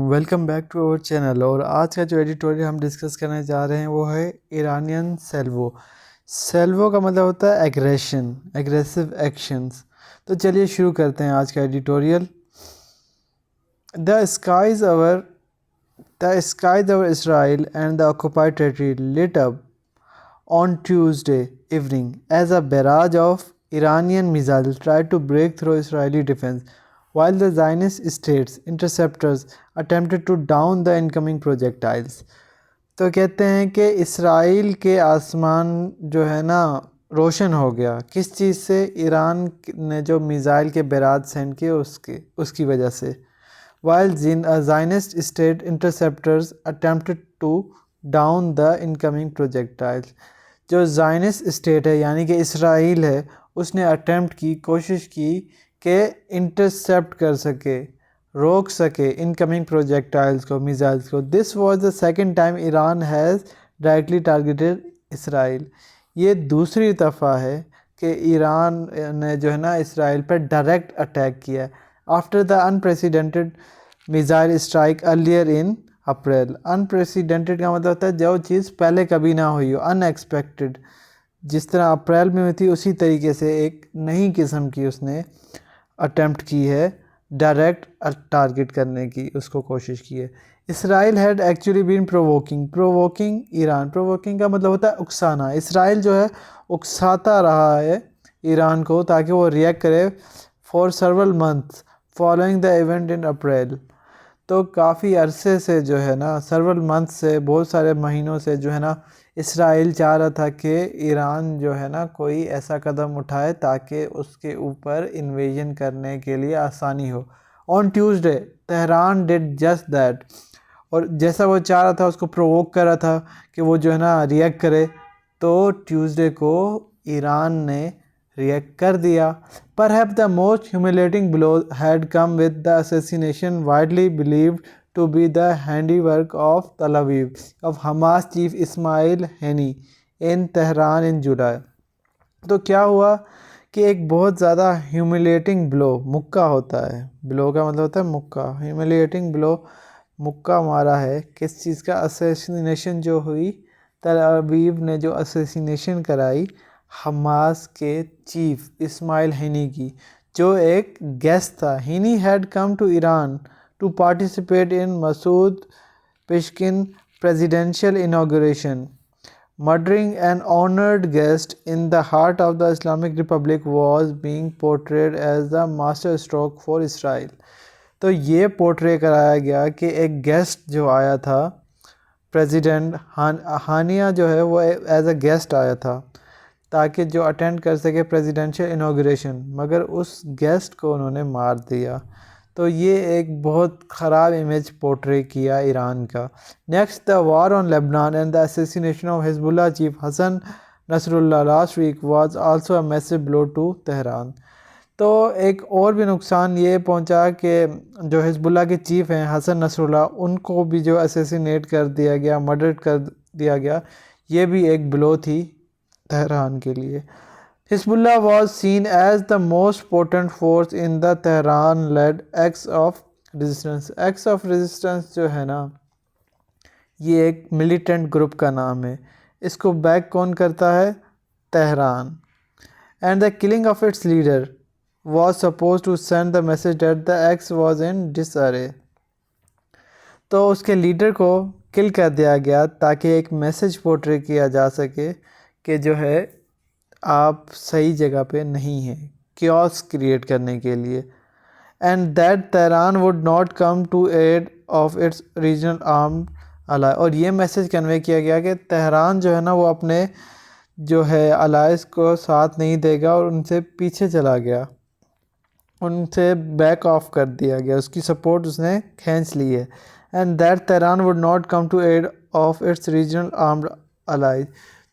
Welcome back to our channel. اور آج کا جو ایڈیٹوریل ہم ڈسکس کرنے جا رہے ہیں وہ ہے ایرانین سیلوو. سیلوو کا مطلب ہوتا ہے ایگریشن، ایگریسو ایکشنز. تو چلیے شروع کرتے ہیں آج کا editorial. The skies over Israel and the occupied territory lit up on Tuesday evening as a barrage of Iranian missiles tried to break through Israeli defense, while the Zionist state's interceptors attempted to down the incoming projectiles. تو کہتے ہیں کہ اسرائیل کے آسمان جو ہے نا روشن ہو گیا. کس چیز سے؟ ایران نے جو میزائل کے بیراج سینڈ کیے اس کی وجہ سے. while Zionist state interceptors attempted to down the incoming projectiles. جو زائنسٹ اسٹیٹ ہے یعنی کہ اسرائیل ہے، اس نے کوشش کی کہ انٹرسیپٹ کر سکے، روک سکے انکمنگ پروجیکٹائلز کو، میزائلز کو. This was the second time Iran has directly targeted Israel. یہ دوسری دفعہ ہے کہ ایران نے جو ہے نا اسرائیل پر ڈائریکٹ اٹیک کیا. After the unprecedented missile strike earlier in April. Unprecedented کا مطلب ہوتا ہے جو چیز پہلے کبھی نہ ہوئی ہو، ان ایکسپیکٹڈ. جس طرح اپریل میں ہوئی تھی اسی طریقے سے ایک نئی قسم کی اس نے اٹیمپٹ کی ہے، ڈائریکٹ ٹارگٹ کرنے کی اس کو کوشش کی ہے. Israel had actually been provoking Iran. Provoking کا مطلب ہوتا ہے اکسانا. اسرائیل جو ہے اکساتا رہا ہے ایران کو تاکہ وہ ریئیکٹ کرے for several months following the event in April. تو کافی عرصے سے جو ہے نا سیورل منتھ سے، بہت سارے مہینوں سے جو ہے نا اسرائیل چاہ رہا تھا کہ ایران جو ہے نا کوئی ایسا قدم اٹھائے تاکہ اس کے اوپر انویژن کرنے کے لیے آسانی ہو. On Tuesday Tehran did just that. اور جیسا وہ چاہ رہا تھا اس کو پرووک کر رہا تھا کہ وہ جو ہے نا ریئیکٹ کرے، تو ٹیوزڈے کو ایران نے ریئیکٹ کر دیا. Perhaps the most humiliating blow had come with the assassination widely believed to be the handiwork of Tel Aviv of Hamas chief Ismail Haniyeh in Tehran in July. تو کیا ہوا کہ ایک بہت زیادہ ہیوملیٹنگ بلو، مکہ ہوتا ہے، بلو کا مطلب ہوتا ہے مکہ، ہیوملیٹنگ بلو، مکہ مارا ہے. کس چیز کا؟ اسیسینیشن جو ہوئی، تل ابیب نے جو اسیسینیشن کرائی حماس کے چیف اسماعیل ہنی کی، جو ایک گیسٹ تھا. Haniyeh had come to Iran to participate in Masoud Pezeshkian presidential inauguration. Murdering an honored guest in the heart of the Islamic Republic was being portrayed as the master stroke for Israel. تو یہ portray کرایا گیا کہ ایک guest جو آیا تھا، president Hania جو ہے وہ ایز اے گیسٹ آیا تھا تاکہ جو اٹینڈ کر سکے پریزیڈینشیل انوگریشن، مگر اس گیسٹ کو انہوں نے مار دیا. تو یہ ایک بہت خراب امیج پورٹرے کیا ایران کا. Next the war on Lebanon and the assassination of Hezbollah chief Hassan Nasrallah last week was also a massive blow to Tehran. تو ایک اور بھی نقصان یہ پہنچا کہ جو حزب اللہ کے چیف ہیں حسن نصر اللہ، ان کو بھی جو اسیسینیٹ کر دیا گیا، مرڈر کر دیا گیا. یہ بھی ایک بلو تھی تہران کے لیے. حزب اللہ was seen as the most potent force in the Tehran-led acts of resistance. Acts of resistance جو ہے نا یہ ایک ملیٹنٹ گروپ کا نام ہے. اس کو بیک کون کرتا ہے؟ Tehran. And the killing of its leader was supposed to send the message that the acts was in disarray. تو اس کے لیڈر کو کل کر دیا گیا تاکہ ایک میسج پورٹرے کیا جا سکے کہ جو ہے آپ صحیح جگہ پہ نہیں ہیں، کیوس کریٹ کرنے کے لیے. And that Tehran would not come to aid of its regional armed ally. اور یہ میسج کنوے کیا گیا کہ تہران جو ہے نا وہ اپنے جو ہے الائز کو ساتھ نہیں دے گا، اور ان سے پیچھے چلا گیا، ان سے بیک آف کر دیا گیا، اس کی سپورٹ اس نے کھینچ لی ہے. And that Tehran would not come to aid of its regional armed allies.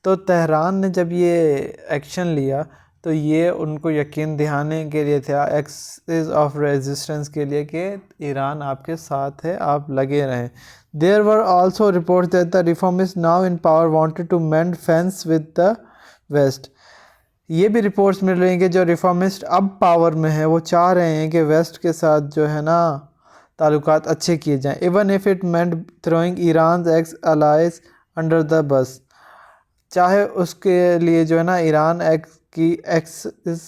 تو تہران نے جب یہ ایکشن لیا تو یہ ان کو یقین دہانے کے لیے تھا، ایکسز آف ریزسٹنس کے لیے، کہ ایران آپ کے ساتھ ہے، آپ لگے رہیں. There were also reports that the reformists now in power wanted to mend fence with the West. یہ بھی رپورٹس مل رہی ہیں کہ جو ریفارمسٹ اب پاور میں ہیں وہ چاہ رہے ہیں کہ ویسٹ کے ساتھ جو ہے نا تعلقات اچھے کیے جائیں. Even if it meant throwing Iran's axis allies under the bus, چاہے اس کے لیے جو ہے نا ایران ایکس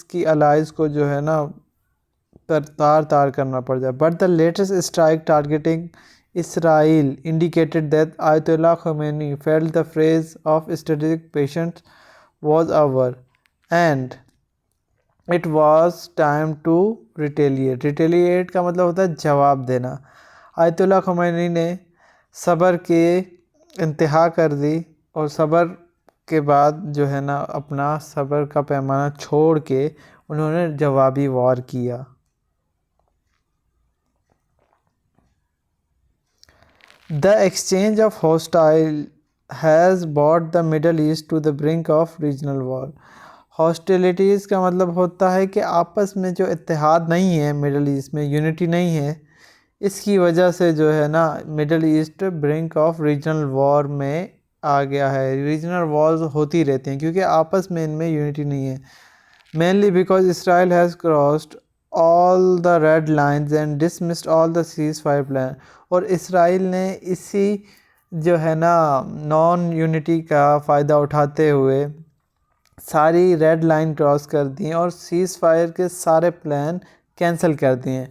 کی الائز کو جو ہے نا تار کرنا پڑ جائے. But the latest strike targeting Israel indicated that Ayatollah Khomeini felt the phrase of strategic patience was over and it was time to retaliate. retaliate کا مطلب ہوتا ہے جواب دینا. آیت اللہ خمینی نے صبر کے انتہا کر دی اور صبر کے بعد جو ہے نا اپنا صبر کا پیمانہ چھوڑ کے انہوں نے جوابی وار کیا. The exchange of hostile has brought the Middle East to the brink of regional war. Hostilities کا مطلب ہوتا ہے کہ آپس میں جو اتحاد نہیں ہے، مڈل ایسٹ میں یونٹی نہیں ہے، اس کی وجہ سے جو ہے نا Middle East brink of regional war میں آ گیا ہے. ریجنل وارز ہوتی رہتے ہیں کیونکہ آپس میں ان میں یونٹی نہیں ہے. Mainly because Israel has crossed all the red lines and dismissed all the ceasefire plan. اور اسرائیل نے اسی جو ہے نا نان یونٹی کا فائدہ اٹھاتے ہوئے ساری ریڈ لائن کراس کر دی ہیں اور سیز فائر کے سارے پلان کینسل کر دیے ہیں.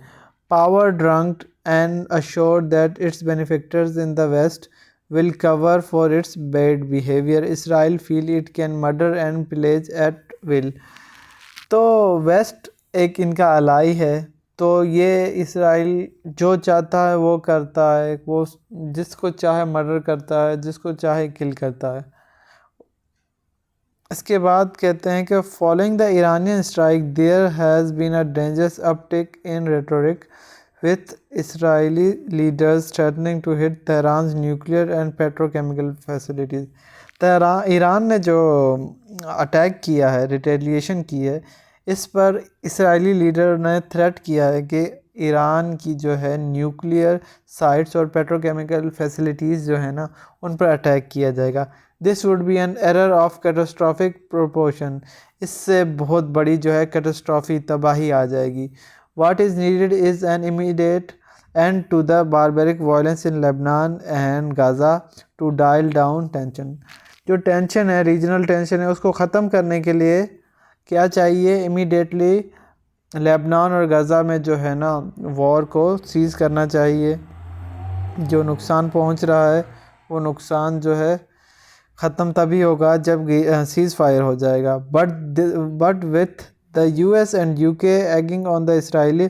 Power drunked and assured that its benefactors in the west will cover for its bad behavior. Israel feel it can murder and pillage at will. تو waste ایک ان کا الائی ہے، تو یہ اسرائیل جو چاہتا ہے وہ کرتا ہے، وہ جس کو چاہے مرڈر کرتا ہے، جس کو چاہے کل کرتا ہے. اس کے بعد کہتے ہیں کہ following the Iranian strike there has been a dangerous up take in rhetoric with Israeli leaders threatening to hit Tehran's nuclear and petrochemical facilities. Iran نے جو اٹیک کیا ہے، ریٹیلیشن کی ہے، اس پر اسرائیلی لیڈر نے تھریٹ کیا ہے کہ ایران کی جو ہے نیوکلیئر سائٹس اور پیٹروکیمیکل فیسلٹیز جو ہیں نا ان پر اٹیک کیا جائے گا. This would be an error of catastrophic proportion. اس سے بہت بڑی جو ہے کیٹاسٹرافی تباہی آ جائے گی. What is needed is an immediate end to the barbaric violence in Lebanon and Gaza to dial down tension. جو ٹینشن ہے، ریجنل ٹینشن ہے، اس کو ختم کرنے کے لیے کیا چاہیے؟ امیڈیٹلی لیبنان اور غزہ میں جو ہے نا وار کو سیز کرنا چاہیے. جو نقصان پہنچ رہا ہے وہ نقصان جو ہے ختم تبھی ہوگا جب سیز فائر ہو جائے گا. But with the US and UK egging on the Israeli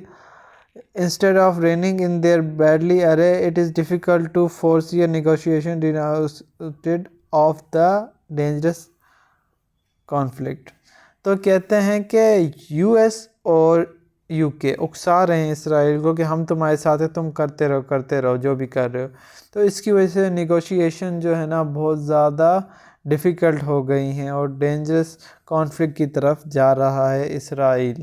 instead of reining in their badly array, it is difficult to foresee a negotiation denounced of the dangerous conflict. تو کہتے ہیں کہ US اور UK اکسا رہے ہیں اسرائیل کو کہ ہم تمہارے ساتھ ہیں، تم کرتے رہو جو بھی کر رہے ہو. تو اس کی وجہ سے نیگوشیشن جو ہے نا بہت زیادہ ڈیفیکلٹ ہو گئی ہیں اور ڈینجرس کانفلکٹ کی طرف جا رہا ہے Israel.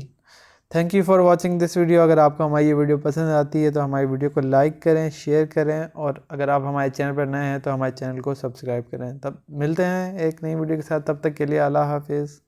Thank you for watching this video. اگر آپ کو ہماری یہ ویڈیو پسند آتی ہے تو ہماری ویڈیو کو لائک کریں، شیئر کریں، اور اگر آپ ہمارے چینل پر نئے ہیں تو ہمارے چینل کو سبسکرائب کریں. تب ملتے ہیں ایک نئی ویڈیو کے ساتھ، تب تک کے لیے اللہ حافظ.